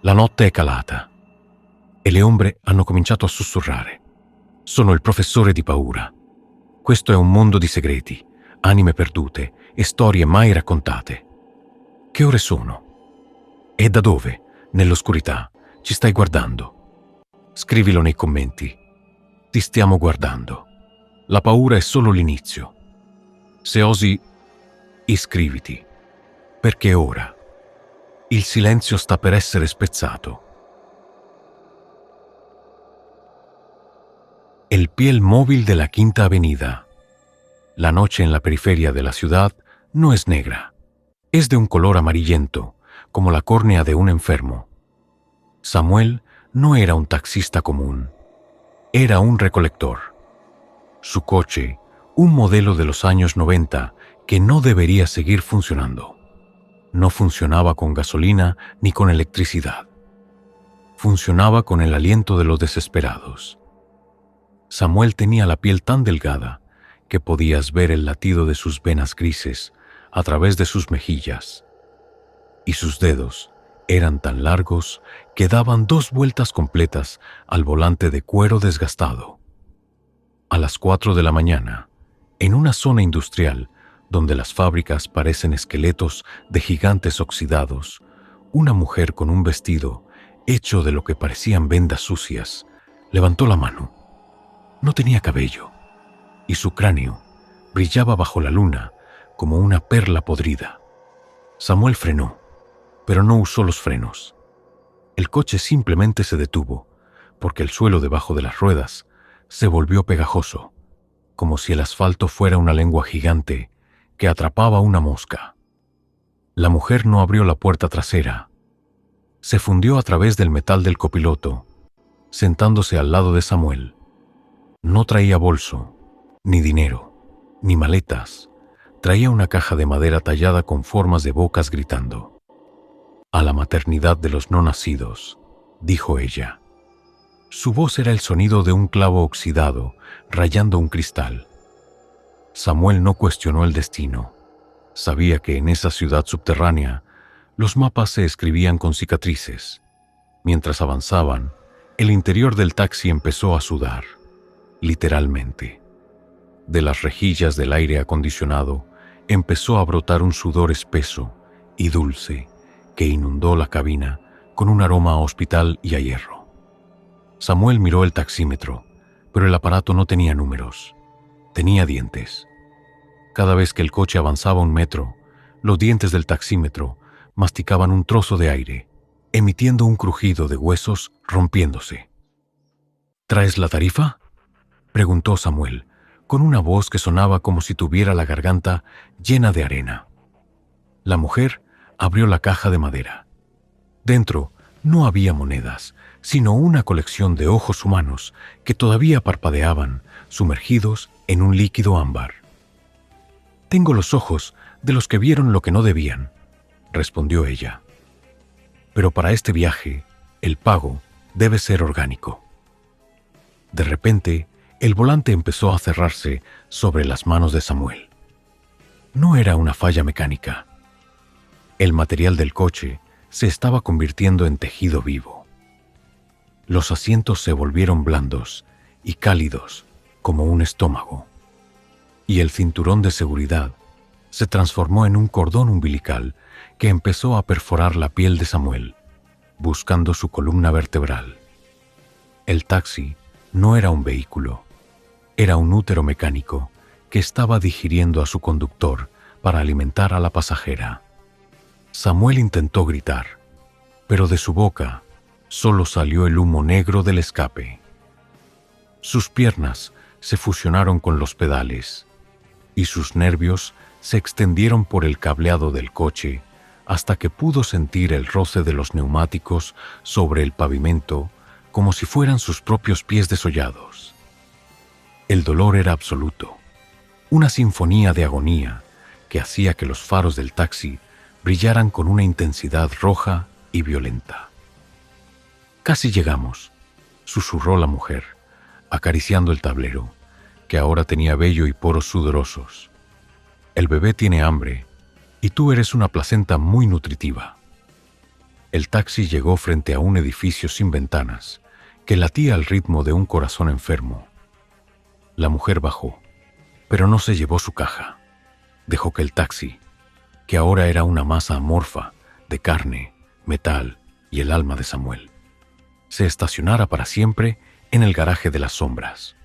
La notte è calata e le ombre hanno cominciato a sussurrare. Sono il professore di paura. Questo è un mondo di segreti, anime perdute e storie mai raccontate. Che ore sono? E da dove, nell'oscurità, ci stai guardando? Scrivilo nei commenti. Ti stiamo guardando. La paura è solo l'inizio. Se osi, iscriviti, perché ora il silenzio sta per essere spezzato. El piel móvil de la Quinta Avenida. La noche en la periferia de la ciudad no es negra. Es de un color amarillento, como la córnea de un enfermo. Samuel no era un taxista común. Era un recolector. Su coche, un modelo de los años 90 que no debería seguir funcionando. No funcionaba con gasolina ni con electricidad. Funcionaba con el aliento de los desesperados. Samuel tenía la piel tan delgada que podías ver el latido de sus venas grises a través de sus mejillas. Y sus dedos eran tan largos que daban 2 vueltas completas al volante de cuero desgastado. A las 4 de la mañana, en una zona industrial donde las fábricas parecen esqueletos de gigantes oxidados, una mujer con un vestido hecho de lo que parecían vendas sucias levantó la mano. No tenía cabello, y su cráneo brillaba bajo la luna como una perla podrida. Samuel frenó, pero no usó los frenos. El coche simplemente se detuvo, porque el suelo debajo de las ruedas se volvió pegajoso, como si el asfalto fuera una lengua gigante que atrapaba una mosca. La mujer no abrió la puerta trasera. Se fundió a través del metal del copiloto, sentándose al lado de Samuel. No traía bolso, ni dinero, ni maletas. Traía una caja de madera tallada con formas de bocas gritando. «A la maternidad de los no nacidos», dijo ella. Su voz era el sonido de un clavo oxidado rayando un cristal. Samuel no cuestionó el destino. Sabía que en esa ciudad subterránea los mapas se escribían con cicatrices. Mientras avanzaban, el interior del taxi empezó a sudar. Literalmente. De las rejillas del aire acondicionado empezó a brotar un sudor espeso y dulce que inundó la cabina con un aroma a hospital y a hierro. Samuel miró el taxímetro, pero el aparato no tenía números. Tenía dientes. Cada vez que el coche avanzaba 1 metro, los dientes del taxímetro masticaban un trozo de aire, emitiendo un crujido de huesos rompiéndose. ¿Traes la tarifa?, preguntó Samuel, con una voz que sonaba como si tuviera la garganta llena de arena. La mujer abrió la caja de madera. Dentro no había monedas, sino una colección de ojos humanos que todavía parpadeaban, sumergidos en un líquido ámbar. «Tengo los ojos de los que vieron lo que no debían», respondió ella. «Pero para este viaje, el pago debe ser orgánico». De repente, el volante empezó a cerrarse sobre las manos de Samuel. No era una falla mecánica. El material del coche se estaba convirtiendo en tejido vivo. Los asientos se volvieron blandos y cálidos como un estómago, y el cinturón de seguridad se transformó en un cordón umbilical que empezó a perforar la piel de Samuel, buscando su columna vertebral. El taxi no era un vehículo, era un útero mecánico que estaba digiriendo a su conductor para alimentar a la pasajera. Samuel intentó gritar, pero de su boca solo salió el humo negro del escape. Sus piernas se fusionaron con los pedales y sus nervios se extendieron por el cableado del coche hasta que pudo sentir el roce de los neumáticos sobre el pavimento como si fueran sus propios pies desollados. El dolor era absoluto, una sinfonía de agonía que hacía que los faros del taxi brillaran con una intensidad roja y violenta. «Casi llegamos», susurró la mujer, acariciando el tablero, que ahora tenía vello y poros sudorosos. «El bebé tiene hambre, y tú eres una placenta muy nutritiva». El taxi llegó frente a un edificio sin ventanas, que latía al ritmo de un corazón enfermo. La mujer bajó, pero no se llevó su caja. Dejó que el taxi, que ahora era una masa amorfa de carne, metal y el alma de Samuel, se estacionara para siempre en el garaje de las sombras.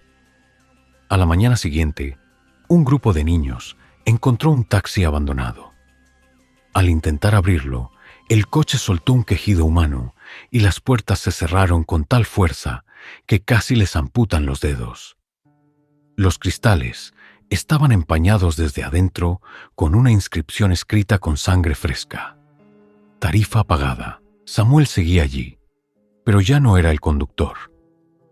A la mañana siguiente, un grupo de niños encontró un taxi abandonado. Al intentar abrirlo, el coche soltó un quejido humano y las puertas se cerraron con tal fuerza que casi les amputan los dedos. Los cristales estaban empañados desde adentro con una inscripción escrita con sangre fresca. Tarifa pagada. Samuel seguía allí, pero ya no era el conductor.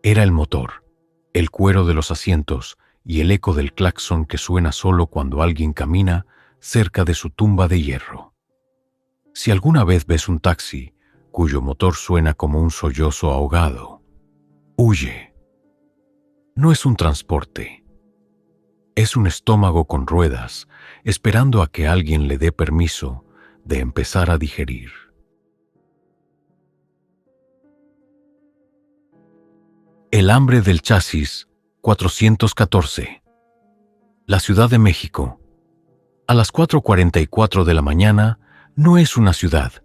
Era el motor, el cuero de los asientos y el eco del claxon que suena solo cuando alguien camina cerca de su tumba de hierro. Si alguna vez ves un taxi cuyo motor suena como un sollozo ahogado, huye. No es un transporte. Es un estómago con ruedas, esperando a que alguien le dé permiso de empezar a digerir. El hambre del chasis 414. La Ciudad de México. A las 4:44 de la mañana no es una ciudad.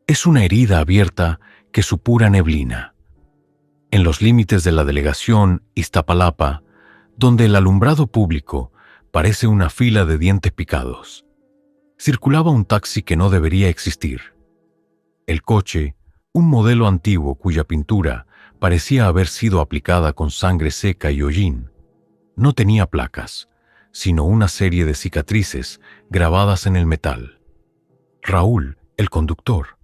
Es una herida abierta que supura neblina. En los límites de la delegación Iztapalapa, donde el alumbrado público parece una fila de dientes picados, circulaba un taxi que no debería existir. El coche, un modelo antiguo cuya pintura parecía haber sido aplicada con sangre seca y hollín, no tenía placas, sino una serie de cicatrices grabadas en el metal. Raúl, el conductor,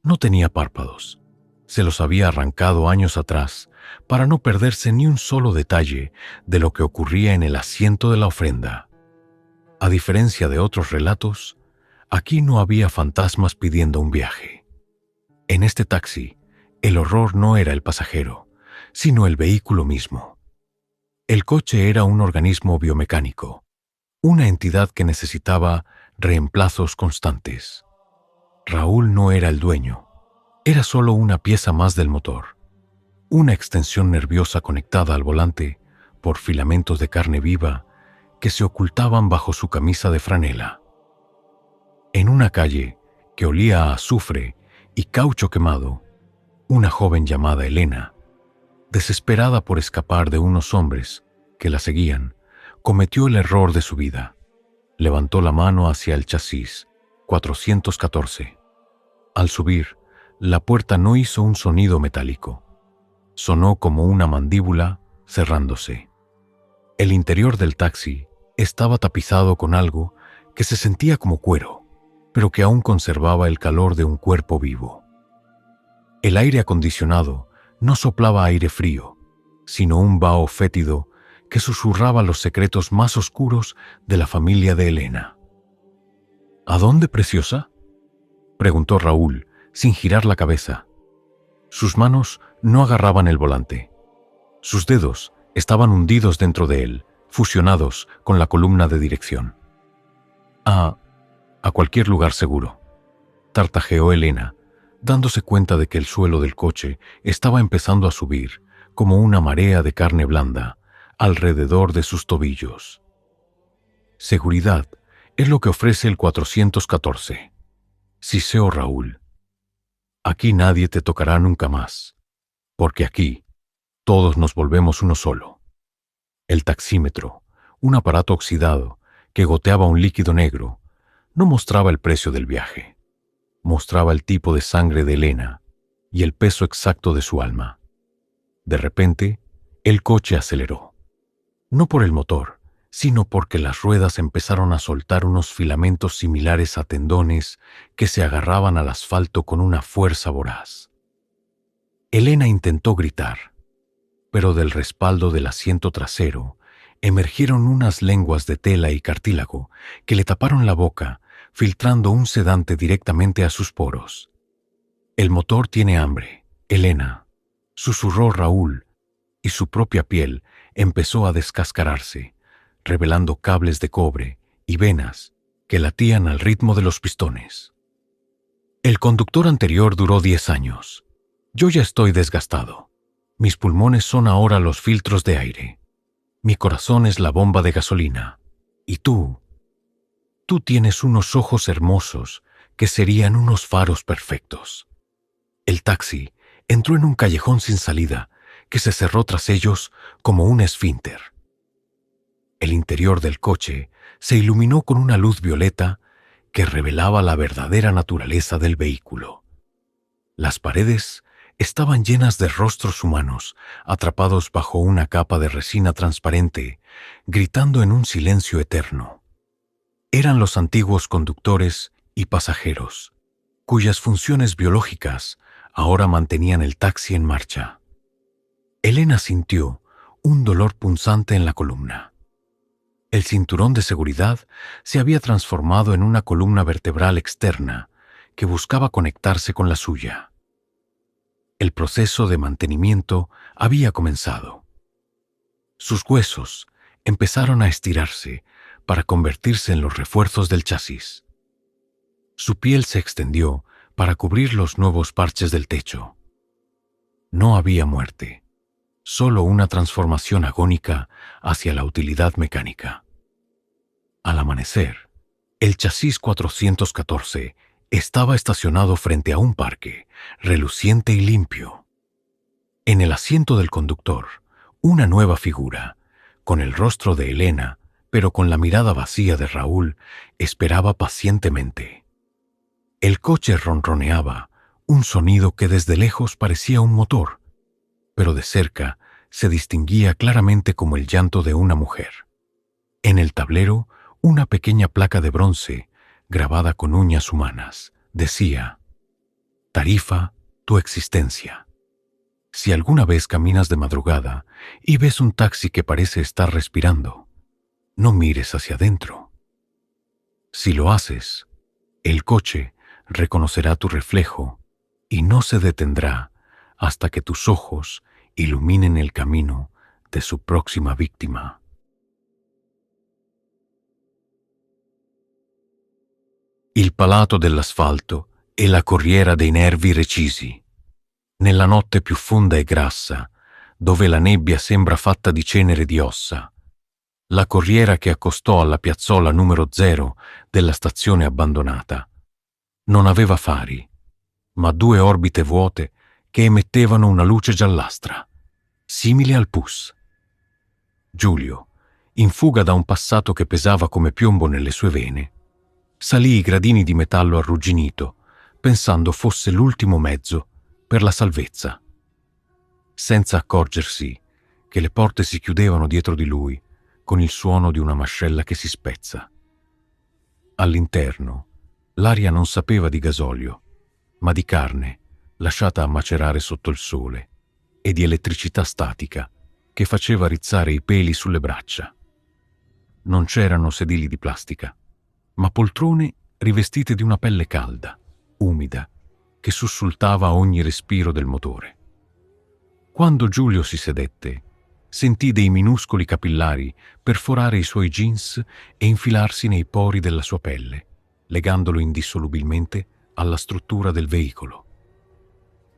no tenía párpados. Se los había arrancado años atrás para no perderse ni un solo detalle de lo que ocurría en el asiento de la ofrenda. A diferencia de otros relatos, aquí no había fantasmas pidiendo un viaje. En este taxi, el horror no era el pasajero, sino el vehículo mismo. El coche era un organismo biomecánico, una entidad que necesitaba reemplazos constantes. Raúl no era el dueño, era solo una pieza más del motor, una extensión nerviosa conectada al volante por filamentos de carne viva que se ocultaban bajo su camisa de franela. En una calle que olía a azufre y caucho quemado, una joven llamada Elena, desesperada por escapar de unos hombres que la seguían, cometió el error de su vida. Levantó la mano hacia el chasis 414. Al subir, la puerta no hizo un sonido metálico. Sonó como una mandíbula cerrándose. El interior del taxi estaba tapizado con algo que se sentía como cuero, pero que aún conservaba el calor de un cuerpo vivo. El aire acondicionado no soplaba aire frío, sino un vaho fétido que susurraba los secretos más oscuros de la familia de Elena. ¿A dónde, preciosa?, preguntó Raúl, sin girar la cabeza. Sus manos no agarraban el volante. Sus dedos estaban hundidos dentro de él, fusionados con la columna de dirección. A cualquier lugar seguro, tartajeó Elena, dándose cuenta de que el suelo del coche estaba empezando a subir como una marea de carne blanda alrededor de sus tobillos. Seguridad es lo que ofrece el 414. Siseo Raúl. Aquí nadie te tocará nunca más, porque aquí todos nos volvemos uno solo. El taxímetro, un aparato oxidado que goteaba un líquido negro, no mostraba el precio del viaje. Mostraba el tipo de sangre de Elena y el peso exacto de su alma. De repente, el coche aceleró. No por el motor, sino porque las ruedas empezaron a soltar unos filamentos similares a tendones que se agarraban al asfalto con una fuerza voraz. Elena intentó gritar, pero del respaldo del asiento trasero emergieron unas lenguas de tela y cartílago que le taparon la boca, filtrando un sedante directamente a sus poros. «El motor tiene hambre, Elena», susurró Raúl, y su propia piel empezó a descascararse, revelando cables de cobre y venas que latían al ritmo de los pistones. El conductor anterior duró 10 años. Yo ya estoy desgastado. Mis pulmones son ahora los filtros de aire. Mi corazón es la bomba de gasolina. Y tú tienes unos ojos hermosos que serían unos faros perfectos. El taxi entró en un callejón sin salida que se cerró tras ellos como un esfínter. El interior del coche se iluminó con una luz violeta que revelaba la verdadera naturaleza del vehículo. Las paredes estaban llenas de rostros humanos atrapados bajo una capa de resina transparente, gritando en un silencio eterno. Eran los antiguos conductores y pasajeros, cuyas funciones biológicas ahora mantenían el taxi en marcha. Elena sintió un dolor punzante en la columna. El cinturón de seguridad se había transformado en una columna vertebral externa que buscaba conectarse con la suya. El proceso de mantenimiento había comenzado. Sus huesos empezaron a estirarse para convertirse en los refuerzos del chasis. Su piel se extendió para cubrir los nuevos parches del techo. No había muerte, solo una transformación agónica hacia la utilidad mecánica. Al amanecer, el chasis 414 estaba estacionado frente a un parque, reluciente y limpio. En el asiento del conductor, una nueva figura, con el rostro de Elena, pero con la mirada vacía de Raúl, esperaba pacientemente. El coche ronroneaba, un sonido que desde lejos parecía un motor, pero de cerca se distinguía claramente como el llanto de una mujer. En el tablero, una pequeña placa de bronce, grabada con uñas humanas, decía: «Tarifa tu existencia». Si alguna vez caminas de madrugada y ves un taxi que parece estar respirando, no mires hacia adentro. Si lo haces, el coche reconocerá tu reflejo y no se detendrá hasta que tus ojos iluminen el camino de su próxima víctima. Il palato dell'asfalto e la corriera dei nervi recisi. Nella notte più fonda e grassa, dove la nebbia sembra fatta di cenere di ossa, la corriera che accostò alla piazzola numero 0 della stazione abbandonata non aveva fari, ma 2 orbite vuote che emettevano una luce giallastra, simile al pus. Giulio, in fuga da un passato che pesava come piombo nelle sue vene, salì i gradini di metallo arrugginito, pensando fosse l'ultimo mezzo per la salvezza, senza accorgersi che le porte si chiudevano dietro di lui con il suono di una mascella che si spezza. All'interno, l'aria non sapeva di gasolio, ma di carne lasciata a macerare sotto il sole e di elettricità statica che faceva rizzare i peli sulle braccia. Non c'erano sedili di plastica, ma poltrone rivestite di una pelle calda, umida, che sussultava a ogni respiro del motore. Quando Giulio si sedette, sentì dei minuscoli capillari perforare i suoi jeans e infilarsi nei pori della sua pelle, legandolo indissolubilmente alla struttura del veicolo.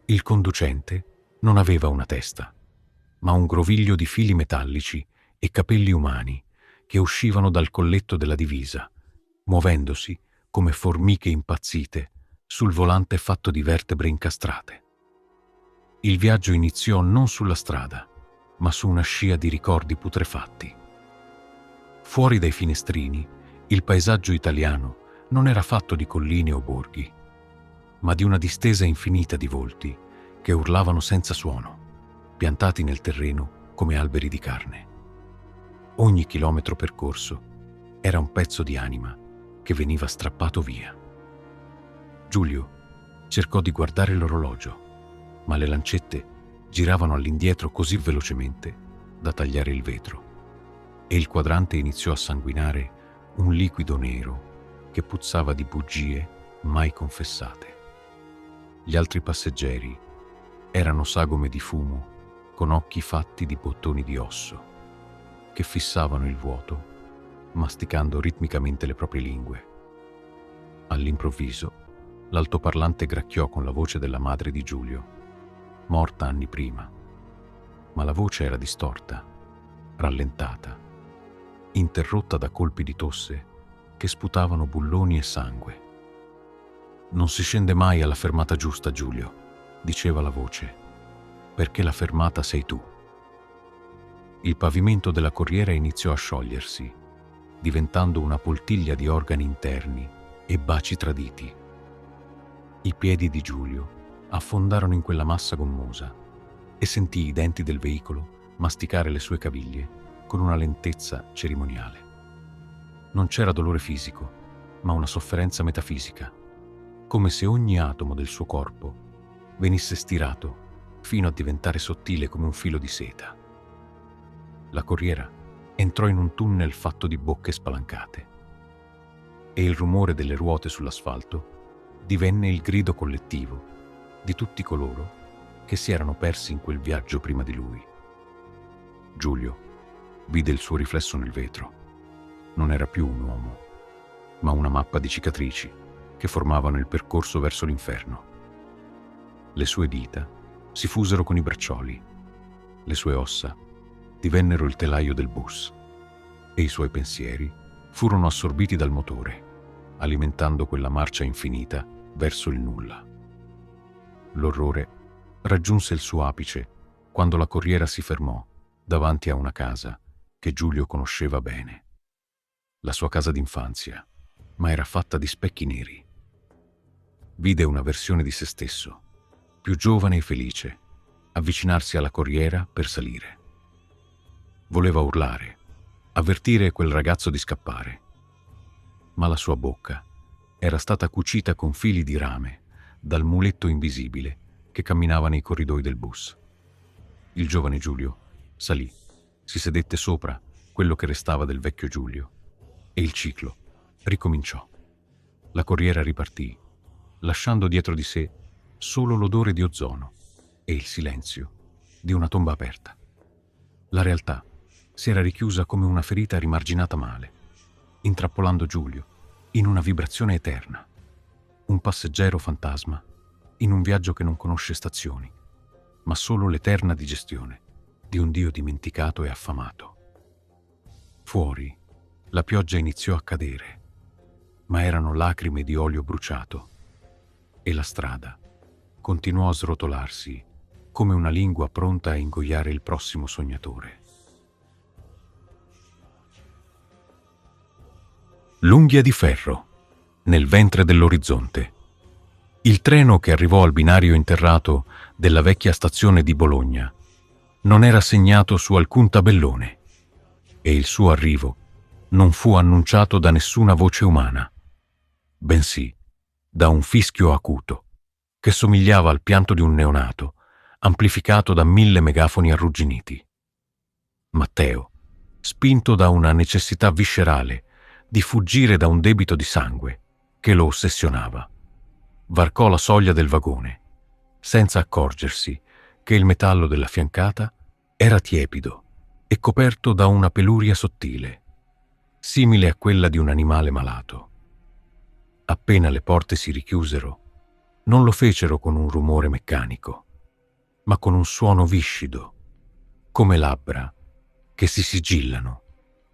Il conducente non aveva una testa, ma un groviglio di fili metallici e capelli umani che uscivano dal colletto della divisa, muovendosi come formiche impazzite sul volante fatto di vertebre incastrate. Il viaggio iniziò non sulla strada, ma su una scia di ricordi putrefatti. Fuori dai finestrini, il paesaggio italiano non era fatto di colline o borghi, ma di una distesa infinita di volti che urlavano senza suono, piantati nel terreno come alberi di carne. Ogni chilometro percorso era un pezzo di anima che veniva strappato via. Giulio cercò di guardare l'orologio, ma le lancette giravano all'indietro così velocemente da tagliare il vetro, e il quadrante iniziò a sanguinare un liquido nero che puzzava di bugie mai confessate. Gli altri passeggeri erano sagome di fumo con occhi fatti di bottoni di osso che fissavano il vuoto, masticando ritmicamente le proprie lingue. All'improvviso L'altoparlante gracchiò con la voce della madre di Giulio, morta anni prima, ma la voce era distorta, rallentata, interrotta da colpi di tosse che sputavano bulloni e sangue. «Non si scende mai alla fermata giusta, Giulio», diceva la voce, «perché la fermata sei tu». Il pavimento della corriera iniziò a sciogliersi, diventando una poltiglia di organi interni e baci traditi. I piedi di Giulio affondarono in quella massa gommosa e sentì i denti del veicolo masticare le sue caviglie con una lentezza cerimoniale. Non c'era dolore fisico, ma una sofferenza metafisica, come se ogni atomo del suo corpo venisse stirato fino a diventare sottile come un filo di seta. La corriera entrò in un tunnel fatto di bocche spalancate e il rumore delle ruote sull'asfalto divenne il grido collettivo di tutti coloro che si erano persi in quel viaggio prima di lui. Giulio vide il suo riflesso nel vetro. Non era più un uomo, ma una mappa di cicatrici che formavano il percorso verso l'inferno. Le sue dita si fusero con i braccioli, le sue ossa divennero il telaio del bus e i suoi pensieri furono assorbiti dal motore, alimentando quella marcia infinita verso il nulla. L'orrore raggiunse il suo apice quando la corriera si fermò davanti a una casa che Giulio conosceva bene. La sua casa d'infanzia, ma era fatta di specchi neri. Vide una versione di se stesso, più giovane e felice, avvicinarsi alla corriera per salire. Voleva urlare, avvertire quel ragazzo di scappare, ma la sua bocca era stata cucita con fili di rame dal muletto invisibile che camminava nei corridoi del bus. Il giovane Giulio salì, si sedette sopra quello che restava del vecchio Giulio e il ciclo ricominciò. La corriera ripartì, lasciando dietro di sé solo l'odore di ozono e il silenzio di una tomba aperta. La realtà si era richiusa come una ferita rimarginata male, intrappolando Giulio in una vibrazione eterna, un passeggero fantasma in un viaggio che non conosce stazioni, ma solo l'eterna digestione di un Dio dimenticato e affamato. Fuori, la pioggia iniziò a cadere, ma erano lacrime di olio bruciato, e la strada continuò a srotolarsi come una lingua pronta a ingoiare il prossimo sognatore. L'unghia di ferro, nel ventre dell'orizzonte. Il treno che arrivò al binario interrato della vecchia stazione di Bologna non era segnato su alcun tabellone e il suo arrivo non fu annunciato da nessuna voce umana, bensì da un fischio acuto che somigliava al pianto di un neonato, amplificato da 1000 megafoni arrugginiti. Matteo, spinto da una necessità viscerale di fuggire da un debito di sangue che lo ossessionava, varcò la soglia del vagone, senza accorgersi che il metallo della fiancata era tiepido e coperto da una peluria sottile, simile a quella di un animale malato. Appena le porte si richiusero, non lo fecero con un rumore meccanico, ma con un suono viscido, come labbra che si sigillano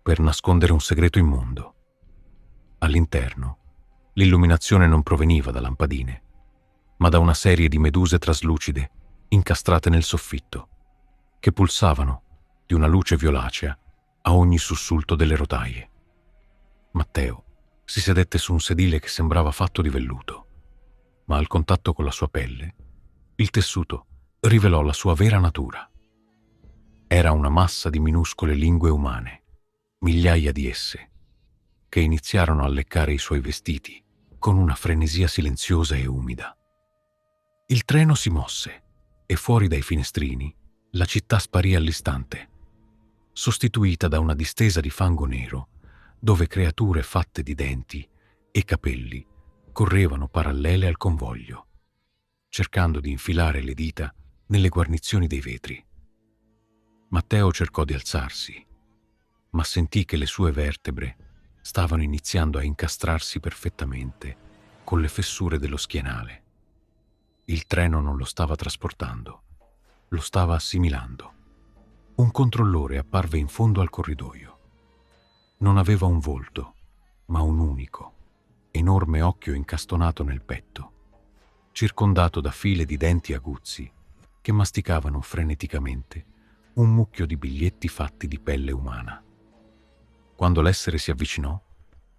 per nascondere un segreto immondo. All'interno, l'illuminazione non proveniva da lampadine, ma da una serie di meduse traslucide incastrate nel soffitto, che pulsavano di una luce violacea a ogni sussulto delle rotaie. Matteo si sedette su un sedile che sembrava fatto di velluto, ma al contatto con la sua pelle, il tessuto rivelò la sua vera natura. Era una massa di minuscole lingue umane, migliaia di esse, che iniziarono a leccare i suoi vestiti con una frenesia silenziosa e umida. Il treno si mosse e fuori dai finestrini la città sparì all'istante, sostituita da una distesa di fango nero dove creature fatte di denti e capelli correvano parallele al convoglio, cercando di infilare le dita nelle guarnizioni dei vetri. Matteo cercò di alzarsi, ma sentì che le sue vertebre stavano iniziando a incastrarsi perfettamente con le fessure dello schienale. Il treno non lo stava trasportando, lo stava assimilando. Un controllore apparve in fondo al corridoio. Non aveva un volto, ma un unico, enorme occhio incastonato nel petto, circondato da file di denti aguzzi che masticavano freneticamente un mucchio di biglietti fatti di pelle umana. Quando l'essere si avvicinò,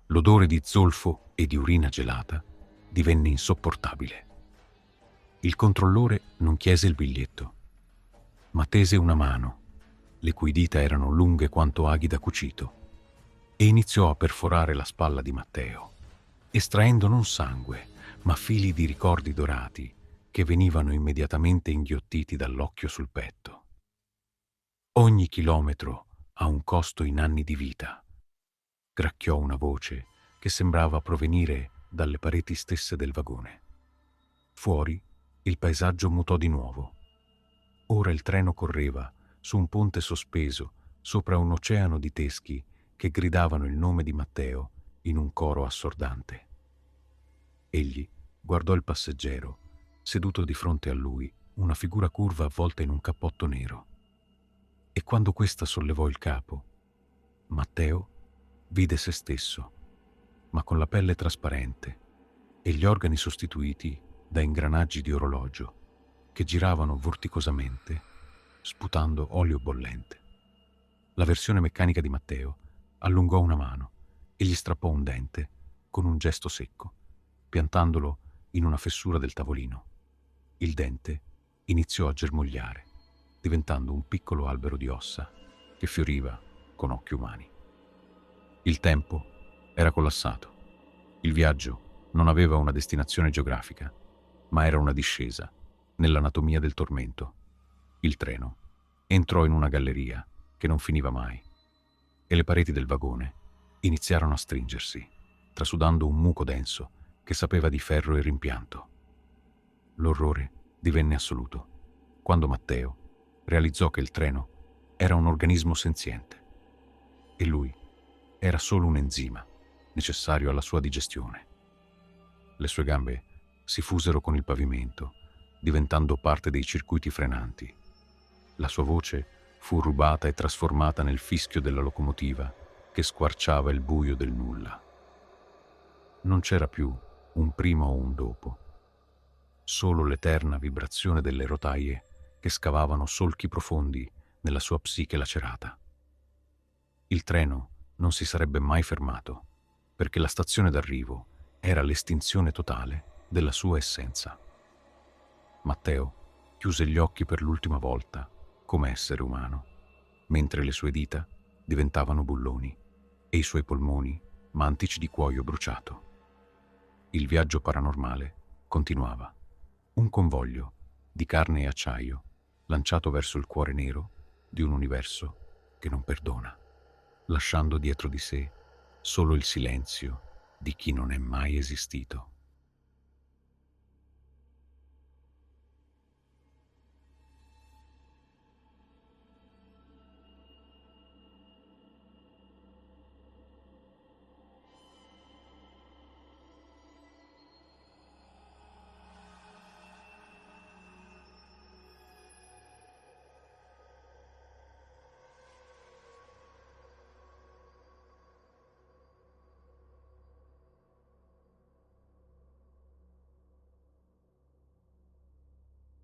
l'odore di zolfo e di urina gelata divenne insopportabile. Il controllore non chiese il biglietto, ma tese una mano, le cui dita erano lunghe quanto aghi da cucito, e iniziò a perforare la spalla di Matteo, estraendo non sangue, ma fili di ricordi dorati che venivano immediatamente inghiottiti dall'occhio sul petto. Ogni chilometro ha un costo in anni di vita, gracchiò una voce che sembrava provenire dalle pareti stesse del vagone. Fuori il paesaggio mutò di nuovo. Ora il treno correva su un ponte sospeso sopra un oceano di teschi che gridavano il nome di Matteo in un coro assordante. Egli guardò il passeggero, seduto di fronte a lui, una figura curva avvolta in un cappotto nero. E quando questa sollevò il capo, Matteo vide se stesso, ma con la pelle trasparente e gli organi sostituiti da ingranaggi di orologio che giravano vorticosamente, sputando olio bollente. La versione meccanica di Matteo allungò una mano e gli strappò un dente con un gesto secco, piantandolo in una fessura del tavolino. Il dente iniziò a germogliare, diventando un piccolo albero di ossa che fioriva con occhi umani. Il tempo era collassato. Il viaggio non aveva una destinazione geografica, ma era una discesa nell'anatomia del tormento. Il treno entrò in una galleria che non finiva mai e le pareti del vagone iniziarono a stringersi, trasudando un muco denso che sapeva di ferro e rimpianto. L'orrore divenne assoluto quando Matteo realizzò che il treno era un organismo senziente e lui era solo un enzima necessario alla sua digestione. Le sue gambe si fusero con il pavimento, diventando parte dei circuiti frenanti. La sua voce fu rubata e trasformata nel fischio della locomotiva che squarciava il buio del nulla. Non c'era più un prima o un dopo, solo l'eterna vibrazione delle rotaie che scavavano solchi profondi nella sua psiche lacerata. Il treno non si sarebbe mai fermato, perché la stazione d'arrivo era l'estinzione totale della sua essenza. Matteo chiuse gli occhi per l'ultima volta come essere umano, mentre le sue dita diventavano bulloni e i suoi polmoni mantici di cuoio bruciato. Il viaggio paranormale continuava, un convoglio di carne e acciaio lanciato verso il cuore nero di un universo che non perdona, lasciando dietro di sé solo il silenzio di chi non è mai esistito.